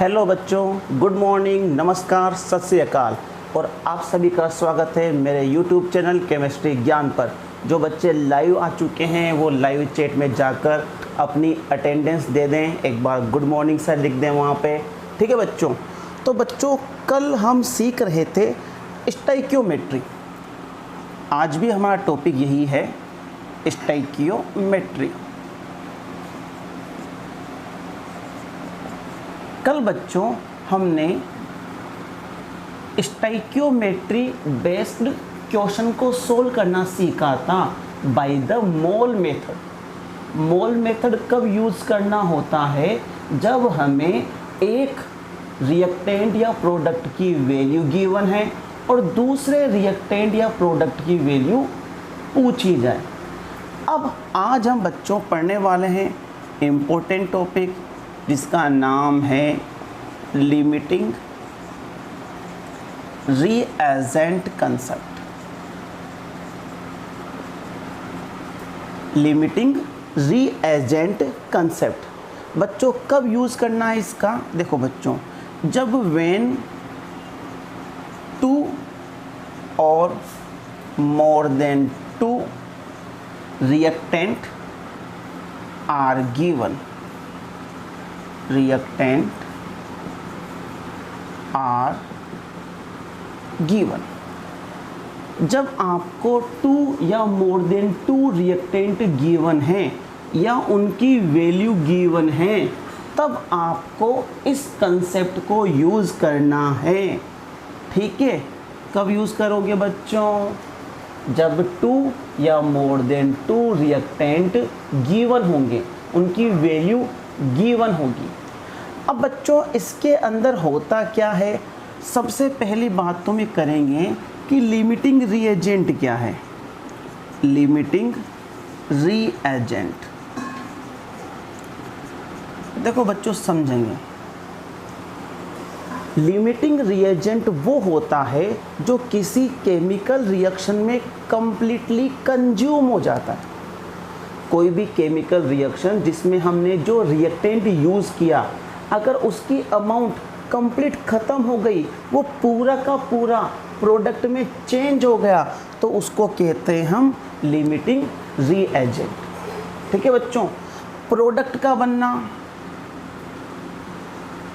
Hello बच्चों, good morning, नमस्कार, सत श्री अकाल। और आप सभी का स्वागत है मेरे यूट्यूब चैनल केमिस्ट्री ज्ञान पर। जो बच्चे लाइव आ चुके हैं वो लाइव चैट में जाकर अपनी अटेंडेंस दे दें, एक बार गुड मॉर्निंग सर लिख दें वहाँ पे, ठीक है बच्चों। तो बच्चों, कल हम सीख रहे थे स्टोइकियोमेट्री। आज भी हमारा टॉपिक यही है, स्टोइकियोमेट्री। कल बच्चों हमने स्टोइकियोमेट्री बेस्ड क्वेश्चन को सोल्व करना सीखा था by the mole method. Mole method कब यूज़ करना होता है? जब हमें एक रिएक्टेंट या प्रोडक्ट की वैल्यू गिवन है और दूसरे रिएक्टेंट या प्रोडक्ट की वैल्यू पूछी जाए। अब आज हम बच्चों पढ़ने वाले हैं इम्पोर्टेंट टॉपिक जिसका नाम है limiting reagent concept. Limiting reagent concept बच्चों कब यूज़ करना है इसका? देखो बच्चों, जब व्हेन टू और more than two reactant are given, reactant are given। जब आपको टू या more than two reactant given है या उनकी वैल्यू गिवन है, तब आपको इस कंसेप्ट को यूज़ करना है, ठीक है। कब यूज़ करोगे बच्चों? जब टू या more than two reactant given होंगे, उनकी वैल्यू गिवन होगी। अब बच्चों इसके अंदर होता क्या है? सबसे पहली बात तो हम करेंगे कि लिमिटिंग रीएजेंट क्या है। लिमिटिंग रीएजेंट देखो बच्चों, समझेंगे। लिमिटिंग रीएजेंट वो होता है जो किसी केमिकल रिएक्शन में कंप्लीटली कंज्यूम हो जाता है। कोई भी केमिकल रिएक्शन जिसमें हमने जो रिएक्टेंट यूज़ किया, अगर उसकी अमाउंट कंप्लीट ख़त्म हो गई, वो पूरा का पूरा प्रोडक्ट में चेंज हो गया, तो उसको कहते हैं हम लिमिटिंग रीएजेंट, ठीक है बच्चों। प्रोडक्ट का बनना,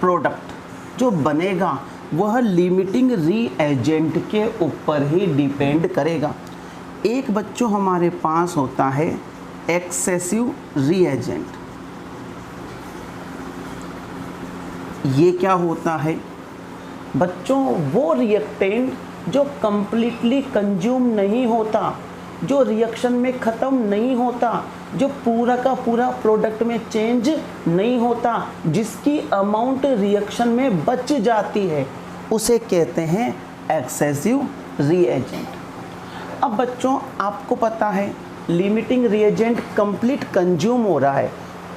प्रोडक्ट जो बनेगा वह लिमिटिंग रीएजेंट के ऊपर ही डिपेंड करेगा। एक बच्चों हमारे पास होता है एक्सेसिव रीएजेंट। ये क्या होता है बच्चों? वो रिएक्टेंट जो कंप्लीटली कंज्यूम नहीं होता, जो रिएक्शन में ख़त्म नहीं होता, जो पूरा का पूरा प्रोडक्ट में चेंज नहीं होता, जिसकी अमाउंट रिएक्शन में बच जाती है, उसे कहते हैं एक्सेसिव रीएजेंट। अब बच्चों आपको पता है लिमिटिंग रीएजेंट कंप्लीट कंज्यूम हो रहा है,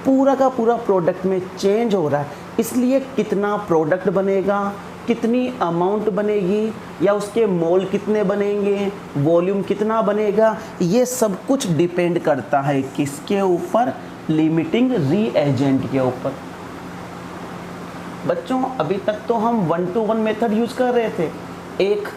पूरा का पूरा प्रोडक्ट में चेंज हो रहा है, इसलिए कितना प्रोडक्ट बनेगा, कितनी अमाउंट बनेगी, या उसके मोल कितने बनेंगे, वॉल्यूम कितना बनेगा, ये सब कुछ डिपेंड करता है किसके ऊपर? लिमिटिंग रीएजेंट के ऊपर। बच्चों अभी तक तो हम 1 to 1 मेथड यूज़ कर रहे थे। एक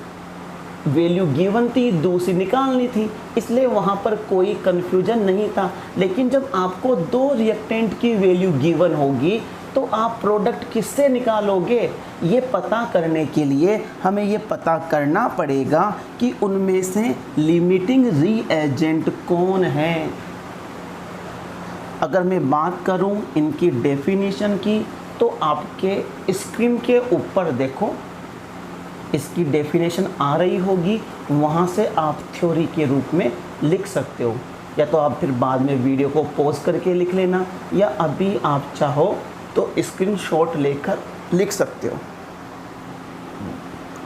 वैल्यू गिवन थी, दूसरी निकालनी थी, इसलिए वहाँ पर कोई कन्फ्यूजन नहीं था। लेकिन जब आपको दो रिएक्टेंट की वैल्यू गिवन होगी तो आप प्रोडक्ट किससे निकालोगे? ये पता करने के लिए हमें ये पता करना पड़ेगा कि उनमें से लिमिटिंग रीएजेंट कौन है। अगर मैं बात करूँ इनकी डेफिनेशन की, तो आपके स्क्रीन के ऊपर देखो इसकी डेफिनेशन आ रही होगी, वहाँ से आप थ्योरी के रूप में लिख सकते हो, या तो आप फिर बाद में वीडियो को पॉज करके लिख लेना, या अभी आप चाहो तो स्क्रीनशॉट लेकर लिख सकते हो।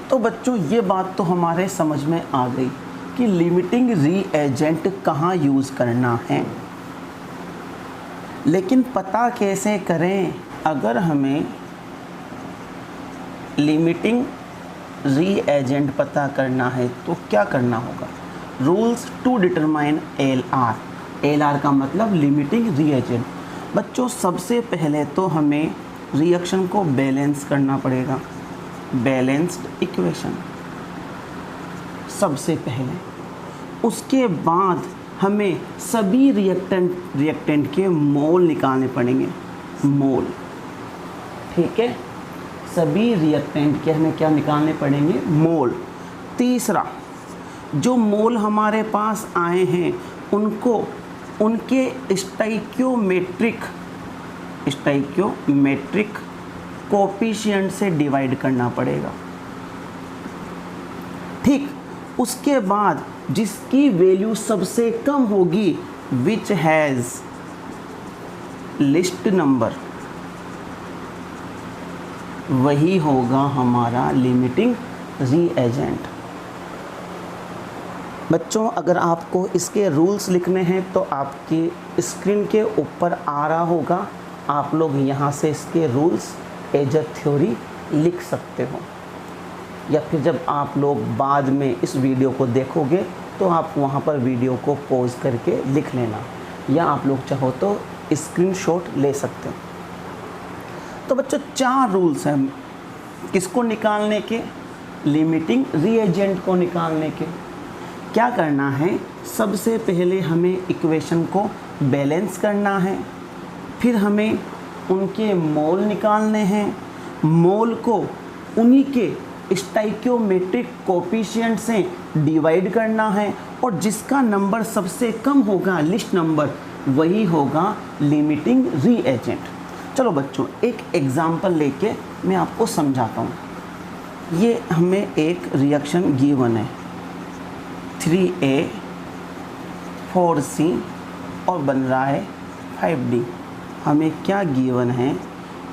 तो बच्चों ये बात तो हमारे समझ में आ गई कि लिमिटिंग रीएजेंट कहाँ यूज़ करना है। लेकिन पता कैसे करें? अगर हमें लिमिटिंग रीएजेंट पता करना है तो क्या करना होगा? Rules to determine LR। LR का मतलब लिमिटिंग रीएजेंट। बच्चों सबसे पहले तो हमें रिएक्शन को बैलेंस करना पड़ेगा, बैलेंस्ड इक्वेशन सबसे पहले। उसके बाद हमें सभी रिएक्टेंट के मोल निकालने पड़ेंगे, मोल। ठीक है, सभी रिएक्टेंट के हमें क्या निकालने पड़ेंगे, मोल। तीसरा, जो मोल हमारे पास आए हैं उनको उनके स्टोइकियोमेट्रिक कोएफिशिएंट से डिवाइड करना पड़ेगा। ठीक, उसके बाद जिसकी वैल्यू सबसे कम होगी, विच हैज़ लिस्ट नंबर, वही होगा हमारा लिमिटिंग रीएजेंट। बच्चों, अगर आपको इसके रूल्स लिखने हैं तो आपकी स्क्रीन के ऊपर आ रहा होगा, आप लोग यहाँ से इसके रूल्स एज अ थ्योरी लिख सकते हो, या फिर जब आप लोग बाद में इस वीडियो को देखोगे तो आप वहाँ पर वीडियो को पॉज करके लिख लेना, या आप लोग चाहो तो स्क्रीनशॉट ले सकते हो। तो बच्चों 4 रूल्स हैं किसको निकालने के, लिमिटिंग रीएजेंट को निकालने के। क्या करना है, सबसे पहले हमें इक्वेशन को बैलेंस करना है, फिर हमें उनके मोल निकालने हैं, मोल को उन्हीं के स्टोइकियोमेट्रिक कोएफिशिएंट से डिवाइड करना है, और जिसका नंबर सबसे कम होगा, लिस्ट नंबर, वही होगा लिमिटिंग रीएजेंट। चलो बच्चों, एक एग्जांपल लेके मैं आपको समझाता हूँ। ये हमें एक रिएक्शन गिवन है 3A 4C और बन रहा है 5D। हमें क्या गिवन है,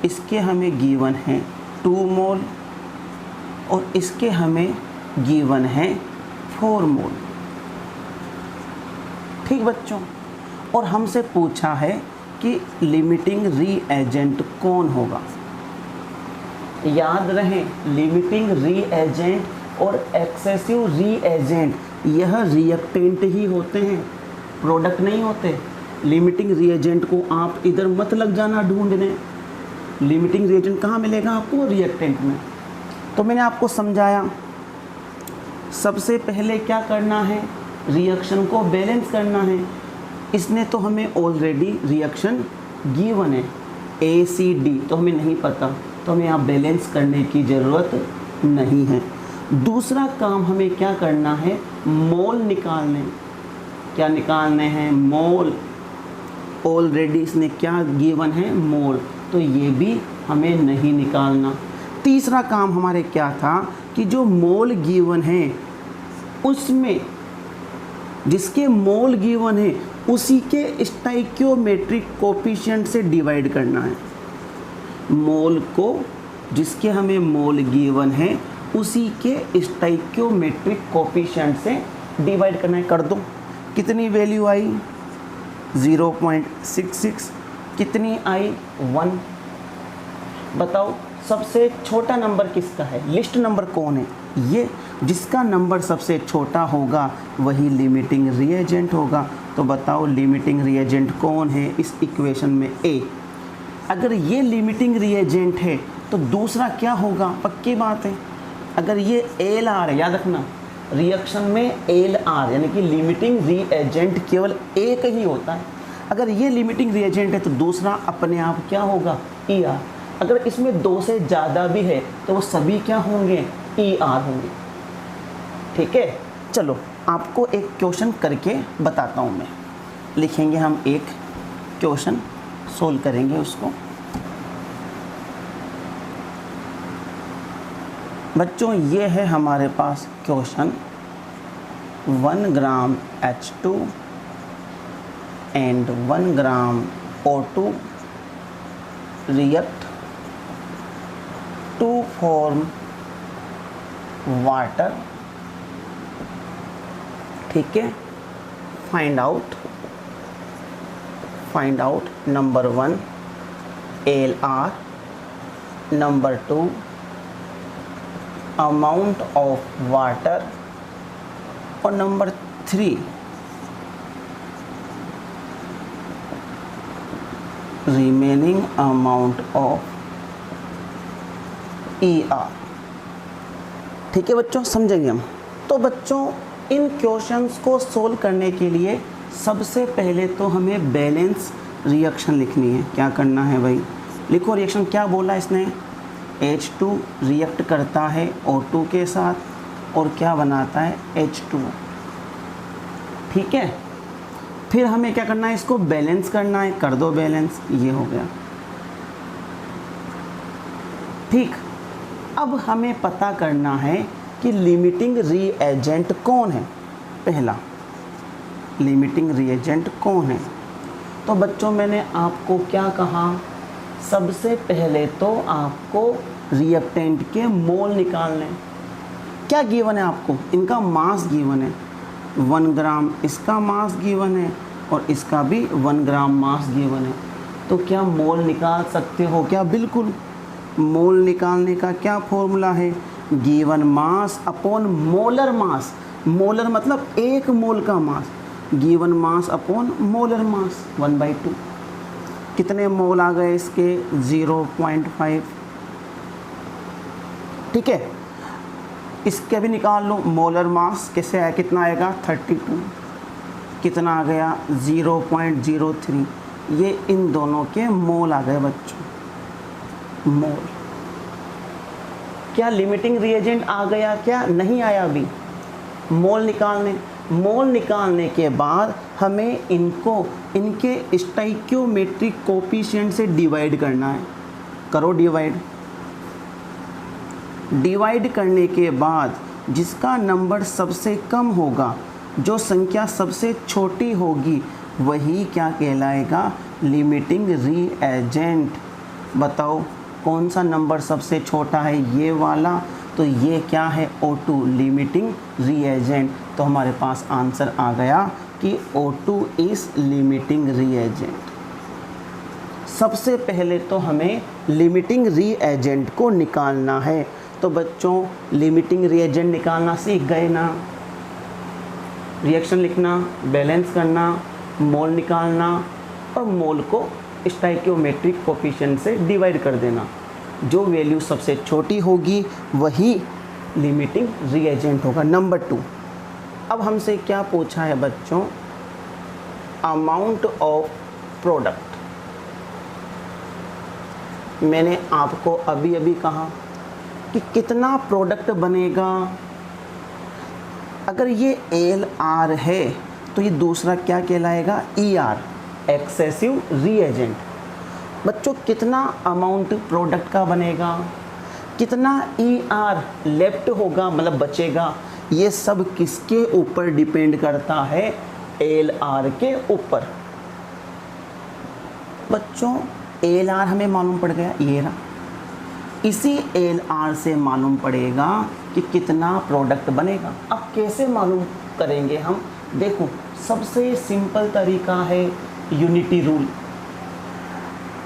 इसके हमें गिवन है 2 मोल और इसके हमें गिवन है 4 मोल। ठीक बच्चों, और हमसे पूछा है कि लिमिटिंग रीएजेंट कौन होगा। याद रहे, लिमिटिंग रीएजेंट और एक्सेसिव रीएजेंट यह रिएक्टेंट ही होते हैं, प्रोडक्ट नहीं होते। लिमिटिंग रीएजेंट को आप इधर मत लग जाना ढूंढने, लिमिटिंग रीएजेंट कहाँ मिलेगा आपको, रिएक्टेंट में। तो मैंने आपको समझाया, सबसे पहले क्या करना है, रिएक्शन को बैलेंस करना है। इसने तो हमें ऑलरेडी रिएक्शन गिवन है ACD, तो हमें नहीं पता, तो हमें यहाँ बैलेंस करने की ज़रूरत नहीं है। दूसरा काम हमें क्या करना है, मोल निकालने। क्या निकालने हैं, मोल। ऑलरेडी इसने क्या गिवन है, मोल, तो ये भी हमें नहीं निकालना। तीसरा काम हमारे क्या था कि जो मोल गिवन है उसमें जिसके मोल गिवन है उसी के स्टोइकियोमेट्रिक कोएफिशिएंट से डिवाइड करना है। मोल को जिसके हमें मोल गिवन है उसी के स्टोइकियोमेट्रिक कोएफिशिएंट से डिवाइड करना है। कर दो, कितनी वैल्यू आई, 0.66, कितनी आई, 1। बताओ सबसे छोटा नंबर किसका है, लिस्ट नंबर कौन है, ये। जिसका नंबर सबसे छोटा होगा वही लिमिटिंग रीएजेंट होगा। तो बताओ लिमिटिंग रीएजेंट कौन है इस इक्वेशन में, A। अगर ये लिमिटिंग रीएजेंट है तो दूसरा क्या होगा, पक्की बात है। अगर ये LR है, याद रखना रिएक्शन में LR यानी कि लिमिटिंग रीएजेंट केवल एक ही होता है। अगर ये लिमिटिंग रीएजेंट है तो दूसरा अपने आप क्या होगा, ER। अगर इसमें 2 से ज़्यादा भी है तो वो सभी क्या होंगे, ER होंगे। ठीक है, चलो आपको एक क्वेश्चन करके बताता हूँ मैं। लिखेंगे हम एक क्वेश्चन, सोल्व करेंगे उसको। बच्चों ये है हमारे पास question, 1 gram H2 and 1 gram O2 react to form water। ठीक है, find out number 1 LR, number 2 amount of water, और number 3 remaining amount of ER। ठीक है बच्चों, समझेंगे हम। तो बच्चों इन क्वेश्चंस को सोल्व करने के लिए सबसे पहले तो हमें बैलेंस रिएक्शन लिखनी है। क्या करना है भाई, लिखो रिएक्शन। क्या बोला इसने, H2 रिएक्ट करता है O2 के साथ और क्या बनाता है, H2। ठीक है, फिर हमें क्या करना है, इसको बैलेंस करना है। कर दो बैलेंस, ये हो गया। ठीक, अब हमें पता करना है कि लिमिटिंग रिएजेंट कौन है। पहला, लिमिटिंग रिएजेंट कौन है। तो बच्चों मैंने आपको क्या कहा, सबसे पहले तो आपको रिएक्टेंट के मोल निकालने। क्या गिवन है आपको, इनका मास गिवन है 1 ग्राम, इसका मास गिवन है और इसका भी 1 ग्राम मास गिवन है। तो क्या मोल निकाल सकते हो क्या, बिल्कुल। मोल निकालने का क्या फॉर्मूला है, given mass upon molar mass. Molar मतलब एक मोल का mass, given mass upon molar mass 1/2। कितने मोल आ गए इसके, 0.5। ठीक है, इसके भी निकाल लो। मोलर मास कैसे आया, कितना आएगा 32, कितना आ गया 0.03। ये इन दोनों के मोल आ गए बच्चों, मोल। क्या लिमिटिंग रिएजेंट आ गया, क्या नहीं आया अभी। मोल निकालने के बाद हमें इनको इनके स्टोइकियोमेट्रिक कोफिशिएंट से डिवाइड करना है। करो डिवाइड करने के बाद जिसका नंबर सबसे कम होगा, जो संख्या सबसे छोटी होगी, वही क्या कहलाएगा, लिमिटिंग रिएजेंट। बताओ कौन सा नंबर सबसे छोटा है, ये वाला। तो ये क्या है, O2 लिमिटिंग रिएजेंट। तो हमारे पास आंसर आ गया कि O2 इज़ लिमिटिंग रिएजेंट। सबसे पहले तो हमें लिमिटिंग रिएजेंट को निकालना है। तो बच्चों लिमिटिंग रिएजेंट निकालना सीख गए ना। रिएक्शन लिखना, बैलेंस करना, मोल निकालना और मोल को स्टोइकियोमेट्रिक कोफिशिएंट से डिवाइड कर देना। जो वैल्यू सबसे छोटी होगी वही लिमिटिंग रिएजेंट होगा। नंबर 2, अब हमसे क्या पूछा है बच्चों, अमाउंट ऑफ प्रोडक्ट। मैंने आपको अभी अभी कहा कि कितना प्रोडक्ट बनेगा। अगर ये LR है तो ये दूसरा क्या कहलाएगा, ER, एक्सेसिव रिएजेंट। बच्चों कितना अमाउंट प्रोडक्ट का बनेगा, कितना ER लेफ्ट होगा मतलब बचेगा, ये सब किसके ऊपर डिपेंड करता है, LR के ऊपर। बच्चों LR हमें मालूम पड़ गया, ये रहा। इसी LR से मालूम पड़ेगा कि कितना प्रोडक्ट बनेगा। अब कैसे मालूम करेंगे हम, देखो सबसे सिंपल तरीका है यूनिटी रूल।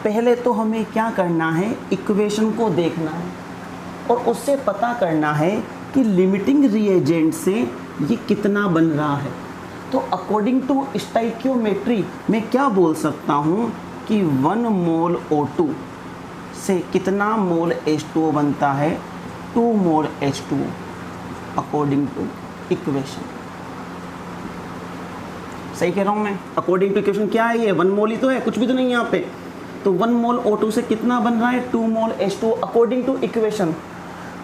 पहले तो हमें क्या करना है, इक्वेशन को देखना है और उससे पता करना है कि लिमिटिंग रिएजेंट से ये कितना बन रहा है। तो अकॉर्डिंग टू स्टोइकियोमेट्री मैं क्या बोल सकता हूँ कि 1 मोल O2 से कितना मोल H2O बनता है, 2 मोल H2O, अकॉर्डिंग टू इक्वेशन। सही कह रहा हूँ मैं, अकॉर्डिंग टू इक्वेशन क्या है, ये 1 मोल ही तो है, कुछ भी तो नहीं यहाँ पे। तो 1 मोल O2 से कितना बन रहा है, 2 मोल H2O, अकॉर्डिंग टू इक्वेशन।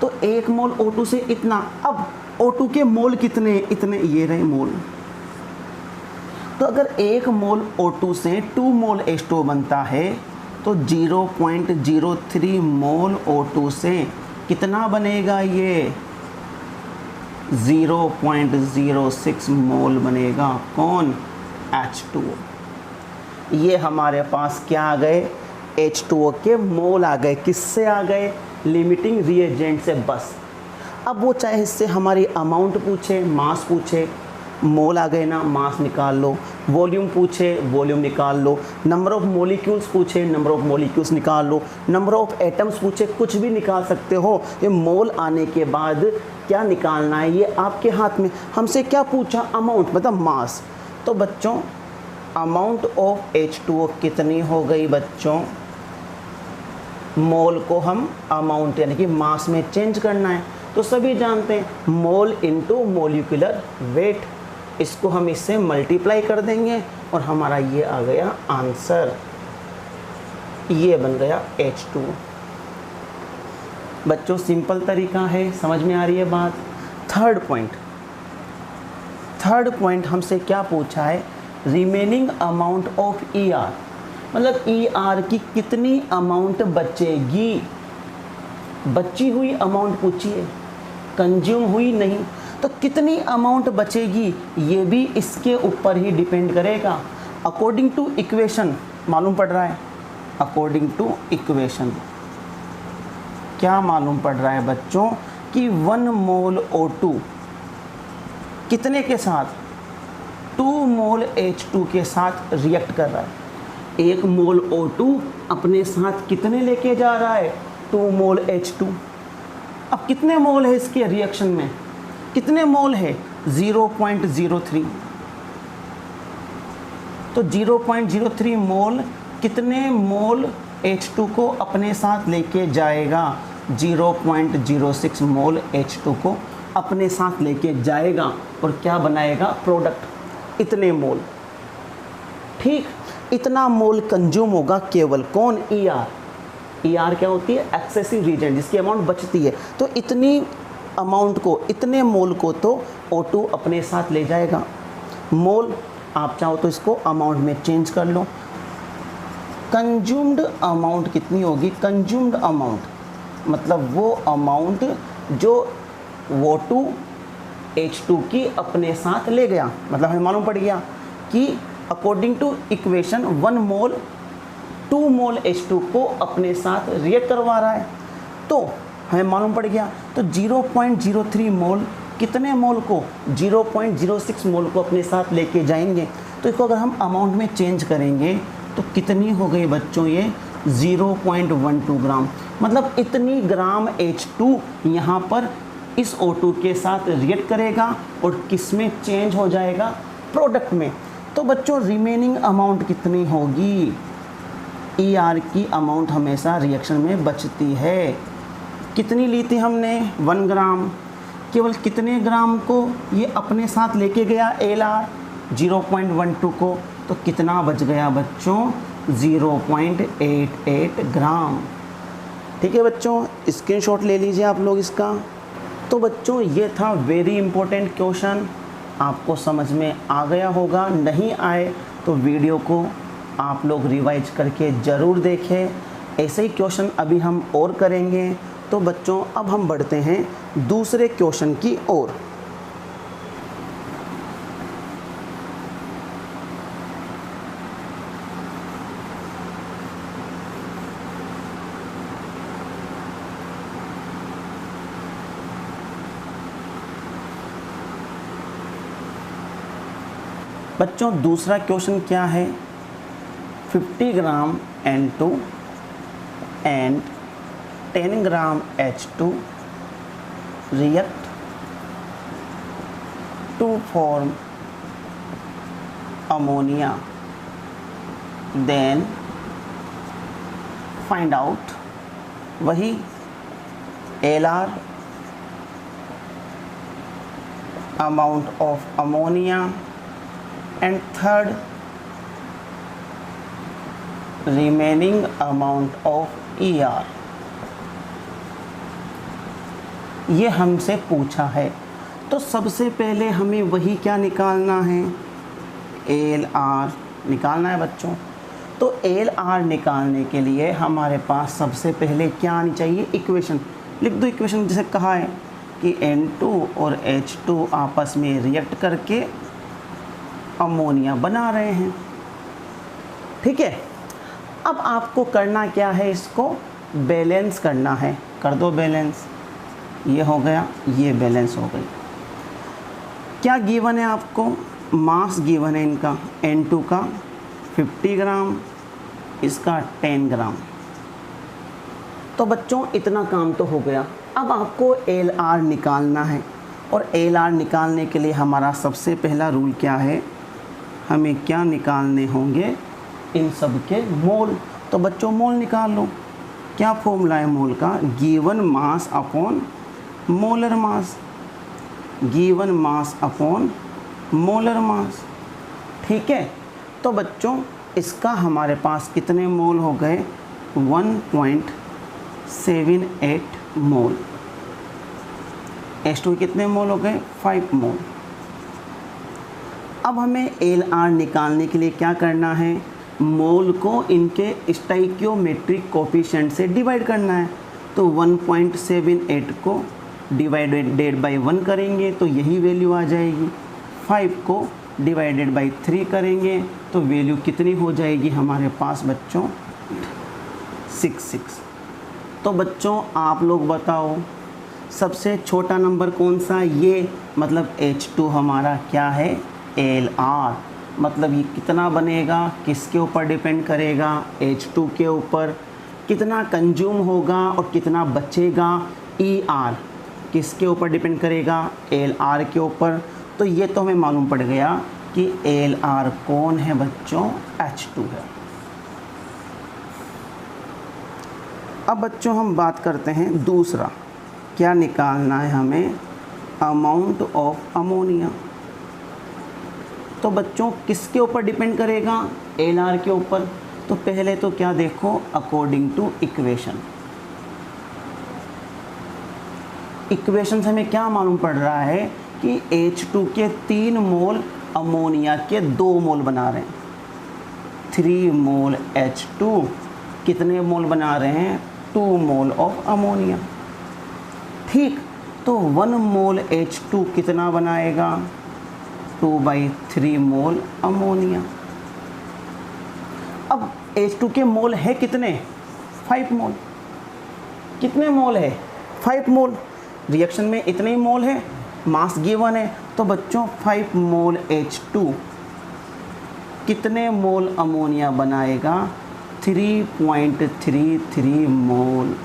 तो 1 मोल O2 से इतना। अब O2 के मोल कितने, इतने, ये रहे मोल। तो अगर 1 मोल O2 से 2 मोल H2O बनता है तो 0.03 मोल O2 से कितना बनेगा, ये 0.06 मोल बनेगा। कौन, H2O। ये हमारे पास क्या आ गए, H2O के मोल आ गए। किससे आ गए, लिमिटिंग रिएजेंट से बस। अब वो चाहे इससे हमारी अमाउंट पूछे, मास पूछे, मोल आ गए ना, मास निकाल लो। वॉल्यूम पूछे, वॉल्यूम निकाल लो। नंबर ऑफ मॉलिक्यूल्स पूछे, नंबर ऑफ मॉलिक्यूल्स निकाल लो। नंबर ऑफ एटम्स पूछे, कुछ भी निकाल सकते हो। ये मोल आने के बाद क्या निकालना है, ये आपके हाथ में। हमसे क्या पूछा, अमाउंट मतलब मास। तो बच्चों अमाउंट ऑफ H2O कितनी हो गई बच्चों, मोल को हम अमाउंट यानी कि मास में चेंज करना है, तो सभी जानते हैं मोल इनटू मोलिकुलर वेट, इसको हम इससे मल्टीप्लाई कर देंगे और हमारा ये आ गया आंसर, ये बन गया H2। बच्चों सिंपल तरीका है, समझ में आ रही है बात। थर्ड पॉइंट हमसे क्या पूछा है, रिमेनिंग अमाउंट ऑफ ER, मतलब ER की कितनी अमाउंट बचेगी, बची हुई अमाउंट पूछी है, कंज्यूम हुई नहीं, तो कितनी अमाउंट बचेगी ये भी इसके ऊपर ही डिपेंड करेगा। अकॉर्डिंग टू इक्वेशन मालूम पड़ रहा है, अकॉर्डिंग टू इक्वेशन क्या मालूम पड़ रहा है बच्चों कि 1 मोल O2 कितने के साथ, 2 मोल H2 के साथ रिएक्ट कर रहा है। 1 मोल O2 अपने साथ कितने लेके जा रहा है, 2 मोल H2। अब कितने मोल है इसके रिएक्शन में, कितने मोल है, 0.03, तो 0.03 मोल कितने मोल H2 को अपने साथ लेके जाएगा, 0.06 मोल H2 को अपने साथ लेके जाएगा और क्या बनाएगा, प्रोडक्ट, इतने मोल। ठीक, इतना मोल कंज्यूम होगा केवल कौन, ER। ER क्या होती है, एक्सेसिव रीजेंट, जिसकी अमाउंट बचती है, तो इतनी अमाउंट को, इतने मोल को तो O2 अपने साथ ले जाएगा। मोल आप चाहो तो इसको अमाउंट में चेंज कर लो। कंज्यूम्ड अमाउंट कितनी होगी, कंज्यूम्ड अमाउंट मतलब वो अमाउंट जो O2 H2 की अपने साथ ले गया, मतलब हमें मालूम पड़ गया कि according to equation 1 mole 2 mole H2 को अपने साथ रिएक्ट करवा रहा है, तो हमें मालूम पड़ गया। तो 0.03 मोल कितने मोल को, 0.06 मोल को अपने साथ लेके जाएंगे, तो इसको अगर हम अमाउंट में चेंज करेंगे तो कितनी हो गई बच्चों, ये 0.12 ग्राम, मतलब इतनी ग्राम H2 यहाँ पर इस O2 के साथ रिएक्ट करेगा और किस में चेंज हो जाएगा, प्रोडक्ट में। तो बच्चों रिमेनिंग अमाउंट कितनी होगी, ER की अमाउंट हमेशा रिएक्शन में बचती है। कितनी ली थी हमने, 1 ग्राम, केवल कितने ग्राम को ये अपने साथ लेके गया LR, 0.12 को, तो कितना बच गया बच्चों, 0.88 ग्राम। ठीक है बच्चों, स्क्रीनशॉट ले लीजिए आप लोग इसका। तो बच्चों ये था वेरी इंपॉर्टेंट क्वेश्चन, आपको समझ में आ गया होगा, नहीं आए तो वीडियो को आप लोग रिवाइज करके ज़रूर देखें। ऐसे ही क्वेश्चन अभी हम और करेंगे। तो बच्चों अब हम बढ़ते हैं दूसरे क्वेश्चन की ओर। बच्चों दूसरा क्वेश्चन क्या है, 50 ग्राम N2 and 10 gram H2 react to form ammonia, then find out, वही LR amount of ammonia and third remaining amount of ER, ये हमसे पूछा है। तो सबसे पहले हमें वही क्या निकालना है, LR निकालना है बच्चों। तो LR निकालने के लिए हमारे पास सबसे पहले क्या आनी चाहिए, इक्वेशन। लिख दो इक्वेशन, जैसे कहा है कि N2 और H2 आपस में रिएक्ट करके अमोनिया बना रहे हैं। ठीक है, अब आपको करना क्या है, इसको बैलेंस करना है। कर दो बैलेंस, ये हो गया, ये बैलेंस हो गई। क्या गिवन है आपको, मास गिवन है इनका, N2 का 50 ग्राम, इसका 10 ग्राम। तो बच्चों इतना काम तो हो गया। अब आपको LR निकालना है, और LR निकालने के लिए हमारा सबसे पहला रूल क्या है, हमें क्या निकालने होंगे, इन सब के मोल। तो बच्चों मोल निकाल लो। क्या फॉर्मूला है मोल का? गिवन मास अपॉन मोलर मास, गिवन मास अपॉन मोलर मास। ठीक है, तो बच्चों इसका हमारे पास कितने मोल हो गए? 1.78 मोल। H2 कितने मोल हो गए? 5 मोल। अब हमें LR निकालने के लिए क्या करना है? मोल को इनके स्टोइकियोमेट्रिक कोफिशिएंट से डिवाइड करना है। तो 1.78 को डिवाइडेड बाय 1 करेंगे तो यही वैल्यू आ जाएगी। 5 को डिवाइडेड बाय 3 करेंगे तो वैल्यू कितनी हो जाएगी हमारे पास बच्चों? 66। तो बच्चों आप लोग बताओ सबसे छोटा नंबर कौन सा? ये मतलब H2 हमारा क्या है? LR। मतलब ये कितना बनेगा? किसके ऊपर डिपेंड करेगा? H2 के ऊपर। कितना कंज्यूम होगा और कितना बचेगा? ER किसके ऊपर डिपेंड करेगा? LR के ऊपर। तो ये तो हमें मालूम पड़ गया कि LR कौन है बच्चों? H2 है। अब बच्चों हम बात करते हैं दूसरा, क्या निकालना है हमें? Amount of ammonia. तो बच्चों किसके ऊपर डिपेंड करेगा? LR के ऊपर। तो पहले तो क्या देखो, अकॉर्डिंग टू इक्वेशन, इक्वेशन से हमें क्या मालूम पड़ रहा है कि H2 के 3 मोल अमोनिया के 2 मोल बना रहे हैं। 3 मोल H2 कितने मोल बना रहे हैं? 2 मोल ऑफ अमोनिया। ठीक, तो 1 मोल H2 कितना बनाएगा? 2/3 मोल अमोनिया। अब H2 के मोल है कितने? 5 मोल। कितने मोल है? 5 मोल। रिएक्शन में इतने ही मोल है, मास गिवन है। तो बच्चों 5 मोल H2 कितने मोल अमोनिया बनाएगा? 3.33 मोल।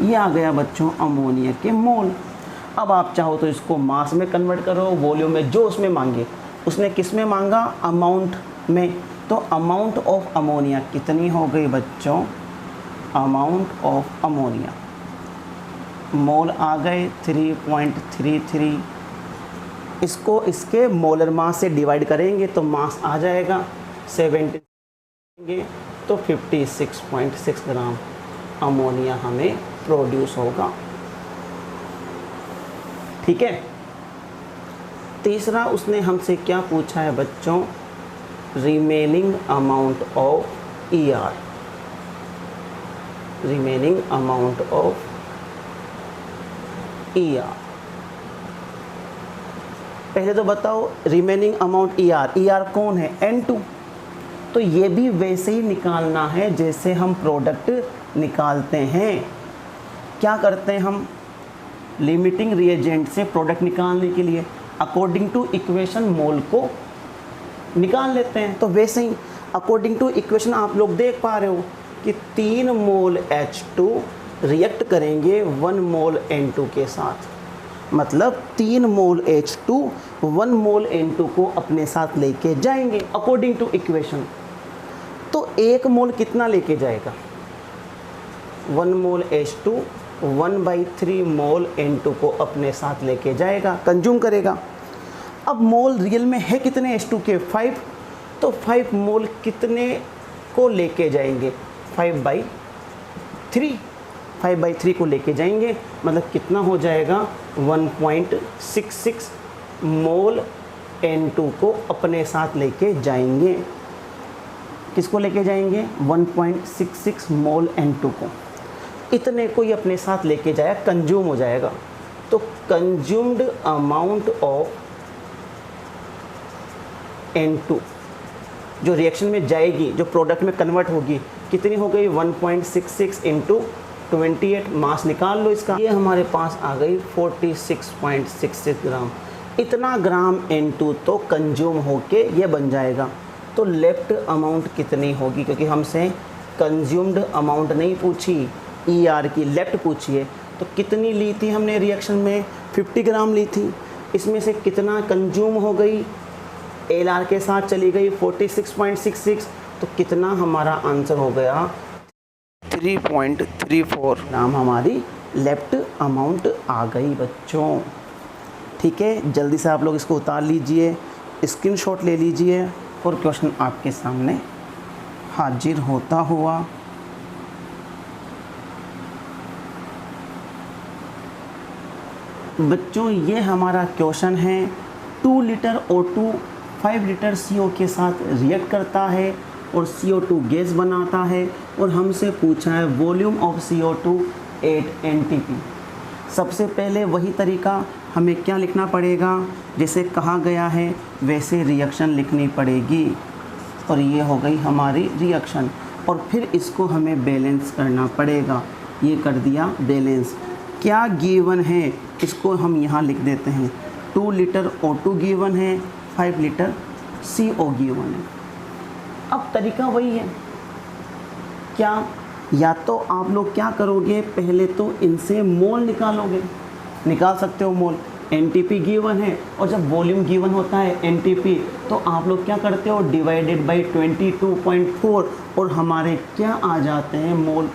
ये आ गया बच्चों अमोनिया के मोल। अब आप चाहो तो इसको मास में कन्वर्ट करो, वॉल्यूम में, जो उसमें मांगे। उसने किस में मांगा? अमाउंट में। तो अमाउंट ऑफ अमोनिया कितनी हो गई बच्चों? अमाउंट ऑफ अमोनिया, मोल आ गए 3.33। इसको इसके मोलर मास से डिवाइड करेंगे तो मास आ जाएगा 70, तो 56.6 ग्राम अमोनिया हमें प्रोड्यूस होगा। ठीक है। तीसरा उसने हमसे क्या पूछा है बच्चों? Remaining amount of ER, remaining amount of ER। पहले तो बताओ रिमेनिंग अमाउंट ER, ER कौन है? N2। तो ये भी वैसे ही निकालना है जैसे हम प्रोडक्ट निकालते हैं। क्या करते हैं हम? लिमिटिंग रिएजेंट से प्रोडक्ट निकालने के लिए अकॉर्डिंग टू इक्वेशन मोल को निकाल लेते हैं। तो वैसे ही अकॉर्डिंग टू इक्वेशन आप लोग देख पा रहे हो कि 3 मोल H2 रिएक्ट करेंगे 1 मोल N2 के साथ। मतलब 3 मोल H2 1 मोल N2 को अपने साथ लेके जाएंगे अकॉर्डिंग टू इक्वेशन। तो 1 मोल कितना लेके जाएगा? 1 मोल H2 1/3 मोल N2 को अपने साथ लेके जाएगा, कंज्यूम करेगा। अब मोल रियल में है कितने H2 के? 5। तो 5 मोल कितने को लेके जाएंगे? 5/3 को लेके जाएंगे। मतलब कितना हो जाएगा? 1.66 मोल N2 को अपने साथ लेके जाएंगे। किसको लेके जाएंगे? 1.66 मोल N2 को। इतने को ही अपने साथ लेके जाया, कंज्यूम हो जाएगा। तो कंज्यूम्ड अमाउंट ऑफ N2 जो रिएक्शन में जाएगी, जो प्रोडक्ट में कन्वर्ट होगी, कितनी हो गई? 1.66 इंटू 28। मास निकाल लो इसका। ये हमारे पास आ गई 46.66 ग्राम। इतना ग्राम N2 तो कंज्यूम होके ये बन जाएगा। तो लेफ्ट अमाउंट कितनी होगी? क्योंकि हमसे कंज्यूम्ड अमाउंट नहीं पूछी, ER की लेफ्ट पूछिए। तो कितनी ली थी हमने रिएक्शन में? 50 ग्राम ली थी। इसमें से कितना कंज्यूम हो गई? LR के साथ चली गई 46.66। तो कितना हमारा आंसर हो गया? 3.34 ग्राम हमारी लेफ्ट अमाउंट आ गई बच्चों। ठीक है, जल्दी से आप लोग इसको उतार लीजिए, स्क्रीनशॉट ले लीजिए और क्वेश्चन आपके सामने हाजिर होता हुआ। बच्चों ये हमारा क्वेश्चन है, 2 लीटर O2 5 लीटर CO के साथ रिएक्ट करता है और CO2 गैस बनाता है और हमसे पूछा है वॉल्यूम ऑफ CO2 8 NTP। सबसे पहले वही तरीका, हमें क्या लिखना पड़ेगा, जैसे कहा गया है वैसे रिएक्शन लिखनी पड़ेगी और ये हो गई हमारी रिएक्शन। और फिर इसको हमें बैलेंस करना पड़ेगा, ये कर दिया बैलेंस। क्या गिवन है इसको हम यहाँ लिख देते हैं, 2 लीटर O2 गिवन है, 5 लीटर CO गिवन है। अब तरीका वही है, क्या या तो आप लोग क्या करोगे, पहले तो इनसे मोल निकालोगे, निकाल सकते हो मोल, NTP गिवन है और जब वॉल्यूम गिवन होता है NTP तो आप लोग क्या करते हो डिवाइडेड बाई 22.4 और हमारे क्या आ जाते हैं मोल।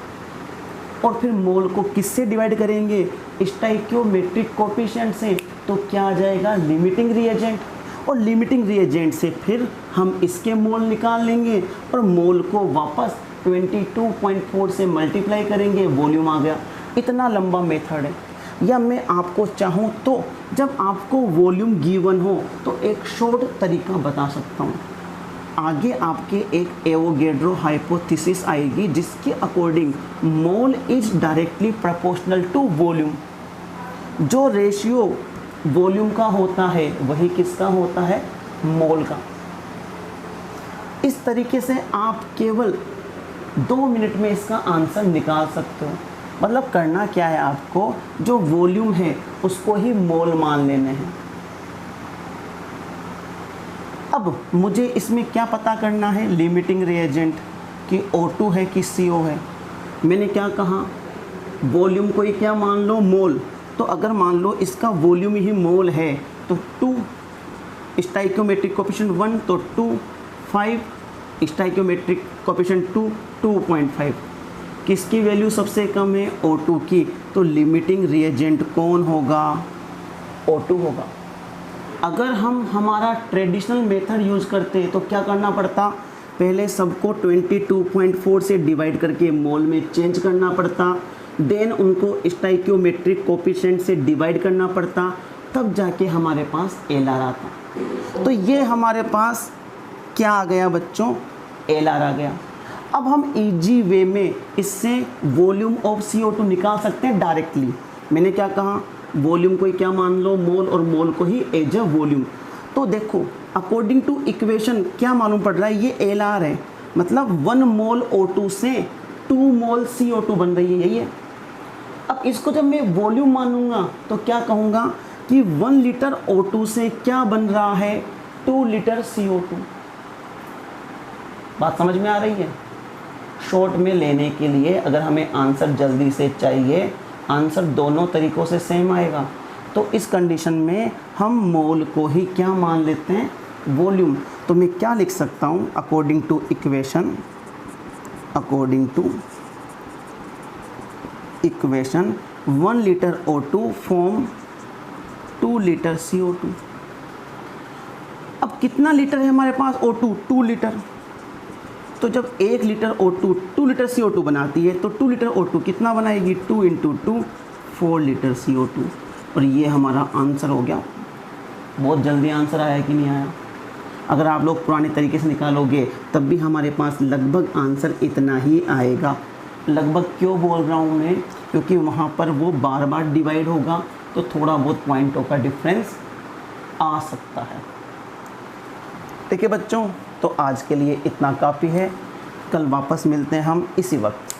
और फिर मोल को किससे डिवाइड करेंगे, स्टोइकियोमेट्रिक कोएफिशिएंट से, तो क्या आ जाएगा लिमिटिंग रिएजेंट, और लिमिटिंग रिएजेंट से फिर हम इसके मोल निकाल लेंगे और मोल को वापस 22.4 से मल्टीप्लाई करेंगे, वॉल्यूम आ गया। इतना लंबा मेथड है। या मैं आपको चाहूँ तो जब आपको वॉल्यूम गिवन हो तो एक शॉर्ट तरीका बता सकता हूँ। आगे आपके एक एवोगैड्रो हाइपोथेसिस आएगी जिसके according mole is directly proportional to volume. जो रेशियो वॉल्यूम का होता है वही किसका होता है, मोल का। इस तरीके से आप केवल 2 मिनट में इसका आंसर निकाल सकते हो। मतलब करना क्या है आपको, जो वॉल्यूम है उसको ही मोल मान लेने हैं। अब मुझे इसमें क्या पता करना है, लिमिटिंग रिएजेंट कि O2 है कि CO है। मैंने क्या कहा, वॉल्यूम को ही क्या मान लो, मोल। तो अगर मान लो इसका वॉल्यूम ही मोल है तो 2 स्टोइकियोमेट्रिक कोएफिशिएंट 1 तो 2, 5 स्टोइकियोमेट्रिक कोएफिशिएंट 2 2.5। किसकी वैल्यू सबसे कम है, O2 की। तो लिमिटिंग रिएजेंट कौन होगा, O2 होगा। अगर हम हमारा ट्रेडिशनल मेथड यूज़ करते तो क्या करना पड़ता, पहले सबको 22.4 से डिवाइड करके मोल में चेंज करना पड़ता, देन उनको स्टोइकियोमेट्रिक कोएफिशिएंट से डिवाइड करना पड़ता, तब जाके हमारे पास LR आता। तो ये हमारे पास क्या आ गया बच्चों, LR आ गया। अब हम इजी वे में इससे वॉल्यूम ऑफ CO2 निकाल सकते हैं डायरेक्टली। मैंने क्या कहा, वॉल्यूम को ही क्या मान लो, मोल, और मोल को ही एज अ वॉल्यूम। तो देखो अकॉर्डिंग टू इक्वेशन क्या मालूम पड़ रहा है, ये LR है, मतलब 1 मोल O2 से 2 मोल CO2 बन रही है, यही है। अब इसको जब मैं वॉल्यूम मानूंगा तो क्या कहूँगा कि 1 लीटर O2 से क्या बन रहा है, 2 लीटर CO2। बात समझ में आ रही है। शॉर्ट में लेने के लिए अगर हमें आंसर जल्दी से चाहिए, आंसर दोनों तरीक़ों से सेम आएगा, तो इस कंडीशन में हम मोल को ही क्या मान लेते हैं, वॉल्यूम। तो मैं क्या लिख सकता हूँ, according to equation 1 litre O2 form 2 litre CO2। अब कितना लीटर है हमारे पास O2, 2 लीटर। तो जब 1 लीटर O2 2 लीटर CO2 बनाती है तो 2 लीटर O2 कितना बनाएगी, 2 × 2 4 लीटर CO2। और ये हमारा आंसर हो गया। बहुत जल्दी आंसर आया कि नहीं आया। अगर आप लोग पुराने तरीके से निकालोगे तब भी हमारे पास लगभग आंसर इतना ही आएगा। लगभग क्यों बोल रहा हूँ मैं, क्योंकि वहाँ पर वो बार बार डिवाइड होगा तो थोड़ा बहुत पॉइंटों का डिफरेंस आ सकता है। ठीक है बच्चों, तो आज के लिए इतना काफ़ी है। कल वापस मिलते हैं हम इसी वक्त।